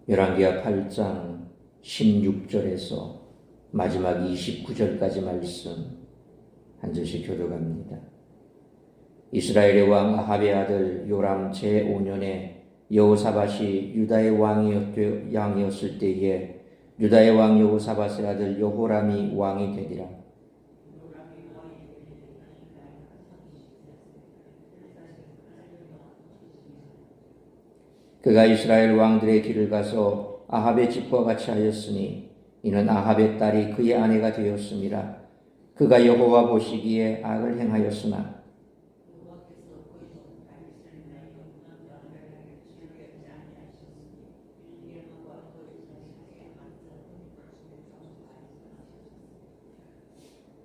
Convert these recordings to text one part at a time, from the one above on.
열왕기하 8장 16절에서 마지막 29절까지 말씀 한 절씩 교독합니다. 이스라엘의 왕 아합의 아들 요람 제5년에 여호사밧이 유다의 왕이었을 때에 유다의 왕 여호사밧의 아들 여호람이 왕이 되리라. 그가 이스라엘 왕들의 길을 가서 아합의 집과 같이 하였으니 이는 아합의 딸이 그의 아내가 되었음이라. 그가 여호와 보시기에 악을 행하였으나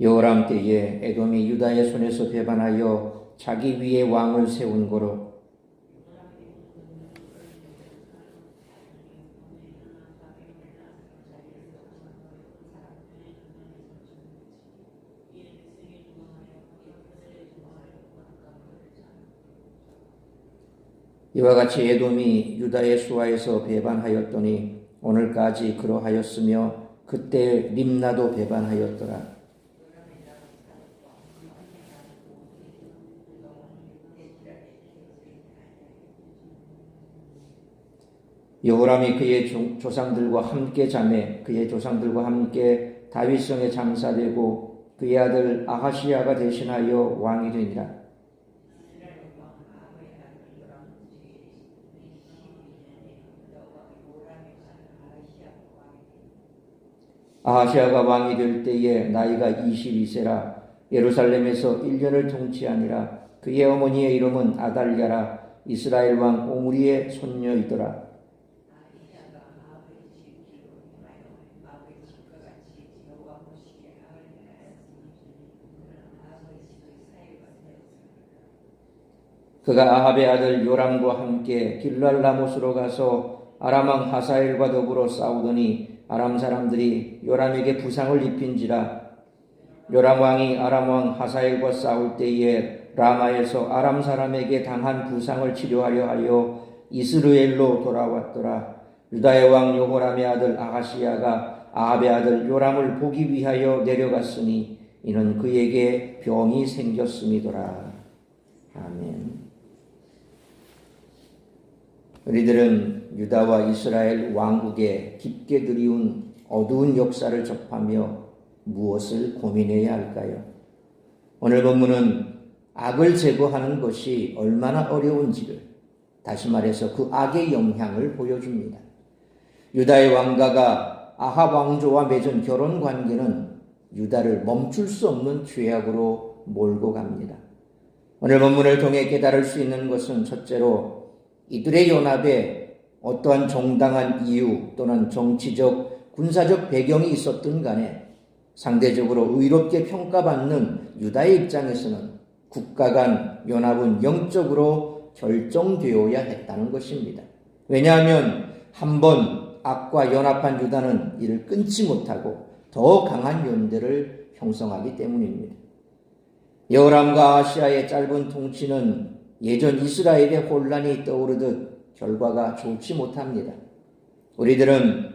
여호람 때에 에돔이 유다의 손에서 배반하여 자기 위에 왕을 세운 거로 이와 같이 에돔이 유다의 수하에서 배반하였더니 오늘까지 그러하였으며 그때 림나도 배반하였더라. 여호람이 그의 조상들과 함께 자매 그의 조상들과 함께 다윗성에 장사되고 그의 아들 아하시야가 대신하여 왕이 되니라. 아하시야가 왕이 될 때에 나이가 22세라. 예루살렘에서 1년을 통치하니라. 그의 어머니의 이름은 아달랴라. 이스라엘 왕 오므리의 손녀이더라. 그가 아합의 아들 요람과 함께 길랄라못으로 가서 아람 왕 하사엘과 더불어 싸우더니 아람 사람들이 요람에게 부상을 입힌지라. 요람 왕이 아람 왕 하사엘과 싸울 때에 라마에서 아람 사람에게 당한 부상을 치료하려 하여 이스르엘로 돌아왔더라. 유다의 왕 여호람의 아들 아하시야가 아합의 아들 요람을 보기 위하여 내려갔으니 이는 그에게 병이 생겼음이더라. 아멘. 우리들은 유다와 이스라엘 왕국의 깊게 드리운 어두운 역사를 접하며 무엇을 고민해야 할까요? 오늘 본문은 악을 제거하는 것이 얼마나 어려운지를, 다시 말해서 그 악의 영향을 보여줍니다. 유다의 왕가가 아합 왕조와 맺은 결혼 관계는 유다를 멈출 수 없는 죄악으로 몰고 갑니다. 오늘 본문을 통해 깨달을 수 있는 것은 첫째로 이들의 연합에 어떠한 정당한 이유 또는 정치적, 군사적 배경이 있었든 간에 상대적으로 의롭게 평가받는 유다의 입장에서는 국가 간 연합은 영적으로 결정되어야 했다는 것입니다. 왜냐하면 한번 악과 연합한 유다는 이를 끊지 못하고 더 강한 연대를 형성하기 때문입니다. 여호람과 아하시야의 짧은 통치는 예전 이스라엘의 혼란이 떠오르듯 결과가 좋지 못합니다. 우리들은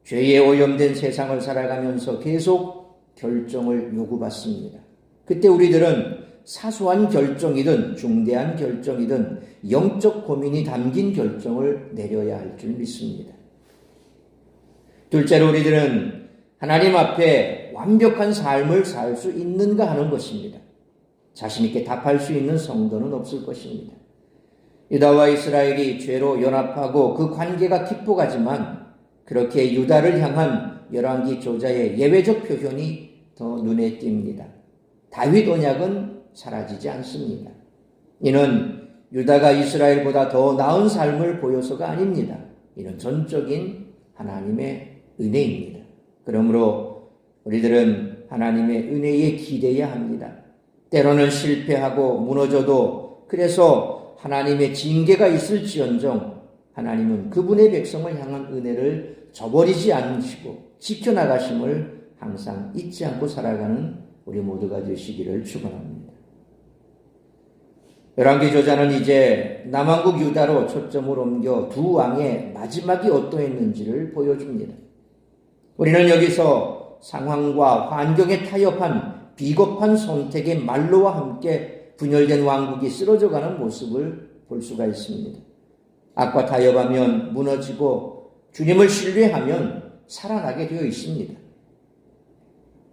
죄에 오염된 세상을 살아가면서 계속 결정을 요구받습니다. 그때 우리들은 사소한 결정이든 중대한 결정이든 영적 고민이 담긴 결정을 내려야 할 줄 믿습니다. 둘째로 우리들은 하나님 앞에 완벽한 삶을 살 수 있는가 하는 것입니다. 자신 있게 답할 수 있는 성도는 없을 것입니다. 유다와 이스라엘이 죄로 연합하고 그 관계가 깊어가지만 그렇게 유다를 향한 열왕기 저자의 예외적 표현이 더 눈에 띕니다. 다윗 언약은 사라지지 않습니다. 이는 유다가 이스라엘보다 더 나은 삶을 보여서가 아닙니다. 이는 전적인 하나님의 은혜입니다. 그러므로 우리들은 하나님의 은혜에 기대야 합니다. 때로는 실패하고 무너져도 그래서 하나님의 징계가 있을지언정 하나님은 그분의 백성을 향한 은혜를 저버리지 않으시고 지켜나가심을 항상 잊지 않고 살아가는 우리 모두가 되시기를 축원합니다. 열왕기 저자는 이제 남왕국 유다로 초점을 옮겨 두 왕의 마지막이 어떠했는지를 보여줍니다. 우리는 여기서 상황과 환경에 타협한 비겁한 선택의 말로와 함께 분열된 왕국이 쓰러져가는 모습을 볼 수가 있습니다. 악과 타협하면 무너지고 주님을 신뢰하면 살아나게 되어 있습니다.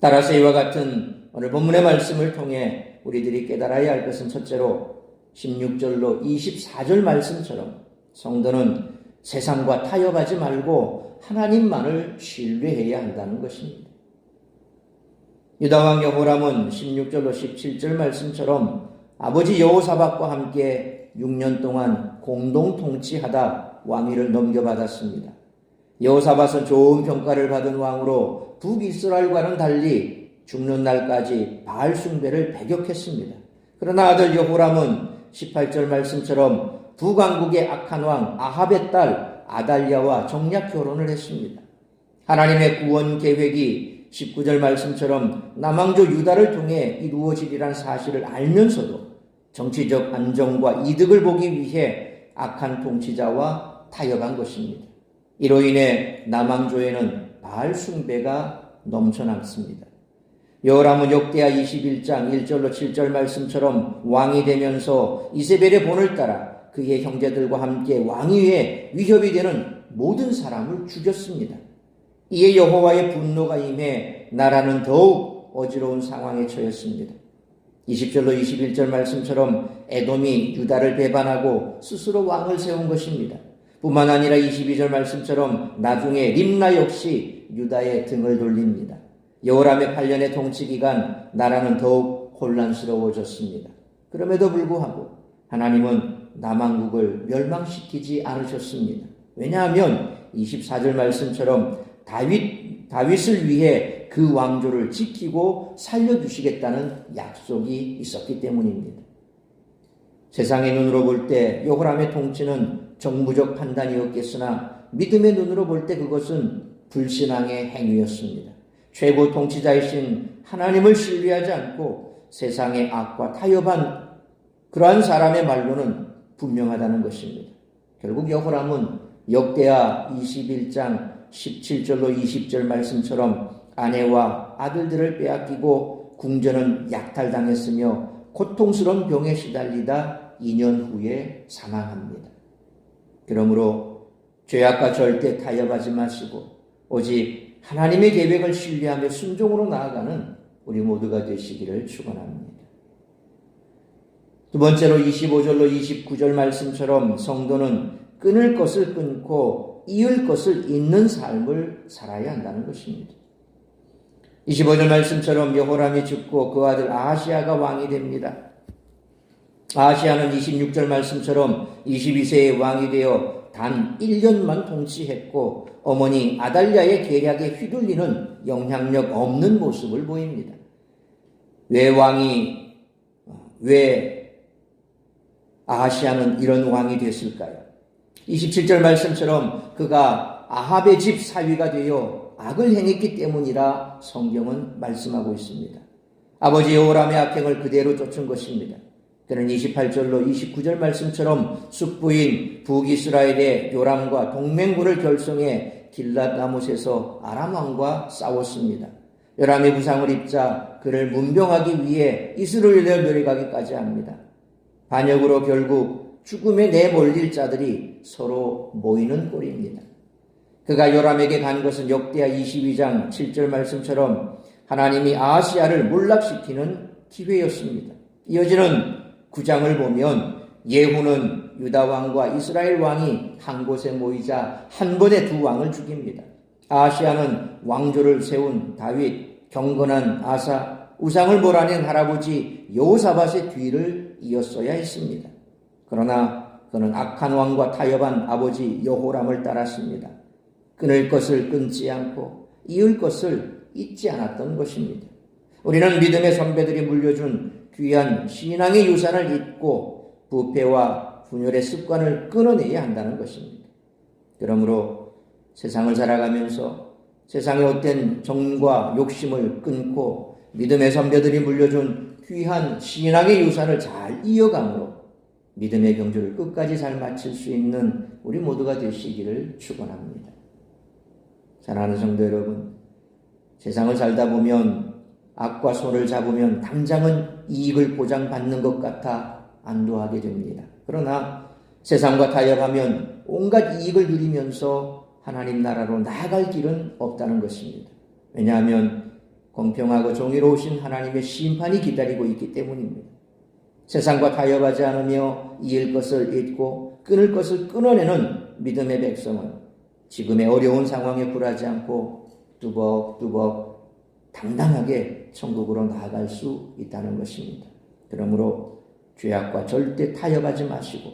따라서 이와 같은 오늘 본문의 말씀을 통해 우리들이 깨달아야 할 것은 첫째로 16절로 24절 말씀처럼 성도는 세상과 타협하지 말고 하나님만을 신뢰해야 한다는 것입니다. 유다왕 여호람은 16절로 17절 말씀처럼 아버지 여호사밧과 함께 6년 동안 공동 통치하다 왕위를 넘겨받았습니다. 여호사밧은 좋은 평가를 받은 왕으로 북이스라엘과는 달리 죽는 날까지 바알 숭배를 배격했습니다. 그러나 아들 여호람은 18절 말씀처럼 북왕국의 악한 왕 아합의 딸 아달랴와 정략 결혼을 했습니다. 하나님의 구원 계획이 19절 말씀처럼 남왕조 유다를 통해 이루어지리란 사실을 알면서도 정치적 안정과 이득을 보기 위해 악한 통치자와 타협한 것입니다. 이로 인해 남왕조에는 바알 숭배가 넘쳐났습니다. 여호람은 역대하 21장 1절로 7절 말씀처럼 왕이 되면서 이세벨의 본을 따라 그의 형제들과 함께 왕위에 위협이 되는 모든 사람을 죽였습니다. 이에 여호와의 분노가 임해 나라는 더욱 어지러운 상황에 처했습니다. 20절로 21절 말씀처럼 에돔이 유다를 배반하고 스스로 왕을 세운 것입니다. 뿐만 아니라 22절 말씀처럼 나중에 림나 역시 유다의 등을 돌립니다. 여호람의 8년의 통치 기간 나라는 더욱 혼란스러워졌습니다. 그럼에도 불구하고 하나님은 남왕국을 멸망시키지 않으셨습니다. 왜냐하면 24절 말씀처럼 다윗을 위해 그 왕조를 지키고 살려주시겠다는 약속이 있었기 때문입니다. 세상의 눈으로 볼 때 여호람의 통치는 정무적 판단이었겠으나 믿음의 눈으로 볼 때 그것은 불신앙의 행위였습니다. 최고 통치자이신 하나님을 신뢰하지 않고 세상의 악과 타협한 그러한 사람의 말로는 분명하다는 것입니다. 결국 여호람은 역대하 21장 17절로 20절 말씀처럼 아내와 아들들을 빼앗기고 궁전은 약탈당했으며 고통스러운 병에 시달리다 2년 후에 사망합니다. 그러므로 죄악과 절대 타협하지 마시고 오직 하나님의 계획을 신뢰하며 순종으로 나아가는 우리 모두가 되시기를 축원합니다. 두 번째로 25절로 29절 말씀처럼 성도는 끊을 것을 끊고 이을 것을 잇는 삶을 살아야 한다는 것입니다. 25절 말씀처럼 여호람이 죽고 그 아들 아하시아가 왕이 됩니다. 아하시아는 26절 말씀처럼 22세의 왕이 되어 단 1년만 통치했고 어머니 아달랴의 계략에 휘둘리는 영향력 없는 모습을 보입니다. 왜 아하시아는 이런 왕이 됐을까요? 27절 말씀처럼 그가 아합의 집 사위가 되어 악을 행했기 때문이라 성경은 말씀하고 있습니다. 아버지 여호람의 악행을 그대로 쫓은 것입니다. 그는 28절로 29절 말씀처럼 숙부인 북이스라엘의 요람과 동맹군을 결성해 길랏 라못에서 아람 왕과 싸웠습니다. 요람이 부상을 입자 그를 문병하기 위해 이스라엘을 내려가기까지 합니다. 반역으로 결국 죽음에 내몰릴 자들이 서로 모이는 꼴입니다. 그가 요람에게 간 것은 역대하 22장 7절 말씀처럼 하나님이 아하시아를 몰락시키는 기회였습니다. 이어지는 9장을 보면 예후는 유다 왕과 이스라엘 왕이 한 곳에 모이자 한 번에 두 왕을 죽입니다. 아하시아는 왕조를 세운 다윗, 경건한 아사, 우상을 몰아낸 할아버지 여호사밧의 뒤를 이었어야 했습니다. 그러나 그는 악한 왕과 타협한 아버지 여호람을 따랐습니다. 끊을 것을 끊지 않고 이을 것을 잊지 않았던 것입니다. 우리는 믿음의 선배들이 물려준 귀한 신앙의 유산을 잊고 부패와 분열의 습관을 끊어내야 한다는 것입니다. 그러므로 세상을 살아가면서 세상의 헛된 정과 욕심을 끊고 믿음의 선배들이 물려준 귀한 신앙의 유산을 잘 이어감으로 믿음의 경주를 끝까지 잘 마칠 수 있는 우리 모두가 되시기를 축원합니다. 사랑하는 성도 여러분, 세상을 살다 보면 악과 소를 잡으면 당장은 이익을 보장받는 것 같아 안도하게 됩니다. 그러나 세상과 타협하면 온갖 이익을 누리면서 하나님 나라로 나아갈 길은 없다는 것입니다. 왜냐하면 공평하고 정의로우신 하나님의 심판이 기다리고 있기 때문입니다. 세상과 타협하지 않으며 이을 것을 잊고 끊을 것을 끊어내는 믿음의 백성은 지금의 어려운 상황에 굴하지 않고 뚜벅뚜벅 당당하게 천국으로 나아갈 수 있다는 것입니다. 그러므로 죄악과 절대 타협하지 마시고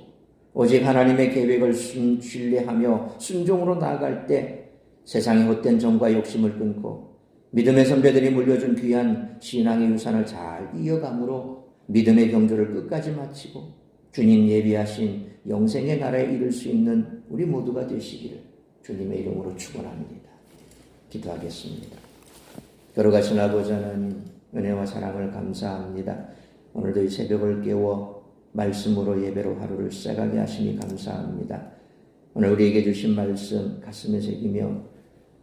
오직 하나님의 계획을 신뢰하며 순종으로 나아갈 때 세상의 헛된 정과 욕심을 끊고 믿음의 선배들이 물려준 귀한 신앙의 유산을 잘 이어감으로 믿음의 경주를 끝까지 마치고 주님 예비하신 영생의 나라에 이를 수 있는 우리 모두가 되시기를 주님의 이름으로 축원합니다. 기도하겠습니다. 걸어가신 아버지 하나님, 은혜와 사랑을 감사합니다. 오늘도 이 새벽을 깨워 말씀으로 예배로 하루를 시작하게 하시니 감사합니다. 오늘 우리에게 주신 말씀 가슴에 새기며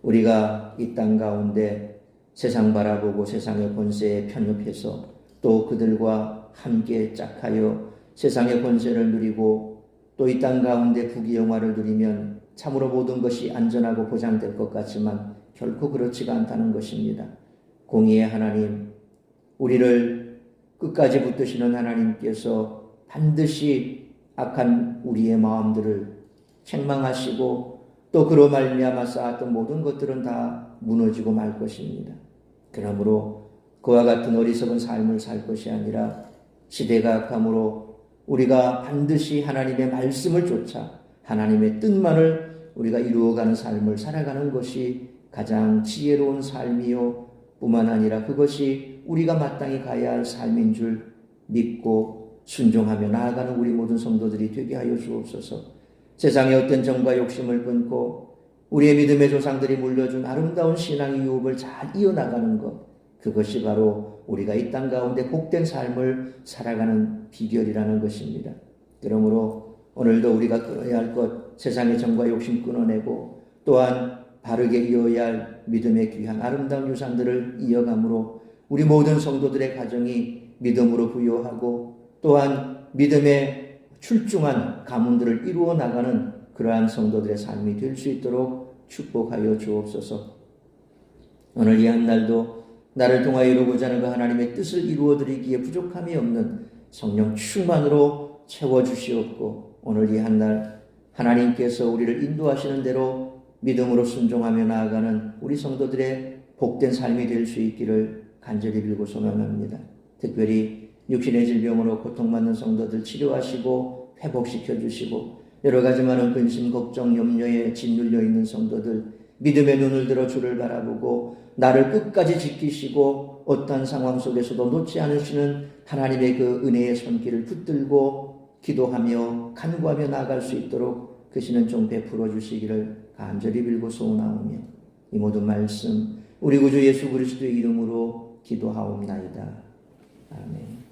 우리가 이 땅 가운데 세상 바라보고 세상의 권세에 편협해서 또 그들과 함께 짝하여 세상의 권세를 누리고 또 이 땅 가운데 부귀영화를 누리면 참으로 모든 것이 안전하고 보장될 것 같지만 결코 그렇지가 않다는 것입니다. 공의의 하나님, 우리를 끝까지 붙드시는 하나님께서 반드시 악한 우리의 마음들을 책망하시고 또 그로 말미암아 쌓았던 모든 것들은 다 무너지고 말 것입니다. 그러므로 그와 같은 어리석은 삶을 살 것이 아니라 시대가 악함으로 우리가 반드시 하나님의 말씀을 쫓아 하나님의 뜻만을 우리가 이루어가는 삶을 살아가는 것이 가장 지혜로운 삶이요 뿐만 아니라 그것이 우리가 마땅히 가야 할 삶인 줄 믿고 순종하며 나아가는 우리 모든 성도들이 되게 하여 주옵소서. 세상의 어떤 정과 욕심을 끊고 우리의 믿음의 조상들이 물려준 아름다운 신앙의 유업을 잘 이어나가는 것, 그것이 바로 우리가 이 땅 가운데 복된 삶을 살아가는 비결이라는 것입니다. 그러므로 오늘도 우리가 끊어야 할 것, 세상의 정과 욕심 끊어내고 또한 바르게 이어야 할 믿음의 귀한 아름다운 유산들을 이어감으로 우리 모든 성도들의 가정이 믿음으로 부요하고 또한 믿음의 출중한 가문들을 이루어 나가는 그러한 성도들의 삶이 될 수 있도록 축복하여 주옵소서. 오늘 이 한 날도 나를 통하여 이루고자 하는 그 하나님의 뜻을 이루어드리기에 부족함이 없는 성령 충만으로 채워주시옵고 오늘 이 한 날 하나님께서 우리를 인도하시는 대로 믿음으로 순종하며 나아가는 우리 성도들의 복된 삶이 될 수 있기를 간절히 빌고 소망합니다. 특별히 육신의 질병으로 고통받는 성도들 치료하시고 회복시켜 주시고 여러 가지 많은 근심, 걱정, 염려에 짓눌려 있는 성도들 믿음의 눈을 들어 주를 바라보고 나를 끝까지 지키시고 어떠한 상황 속에서도 놓지 않으시는 하나님의 그 은혜의 손길을 붙들고 기도하며 간구하며 나아갈 수 있도록 크시는 종 베풀어 주시기를 간절히 빌고 소원하오며 이 모든 말씀 우리 구주 예수 그리스도의 이름으로 기도하옵나이다. 아멘.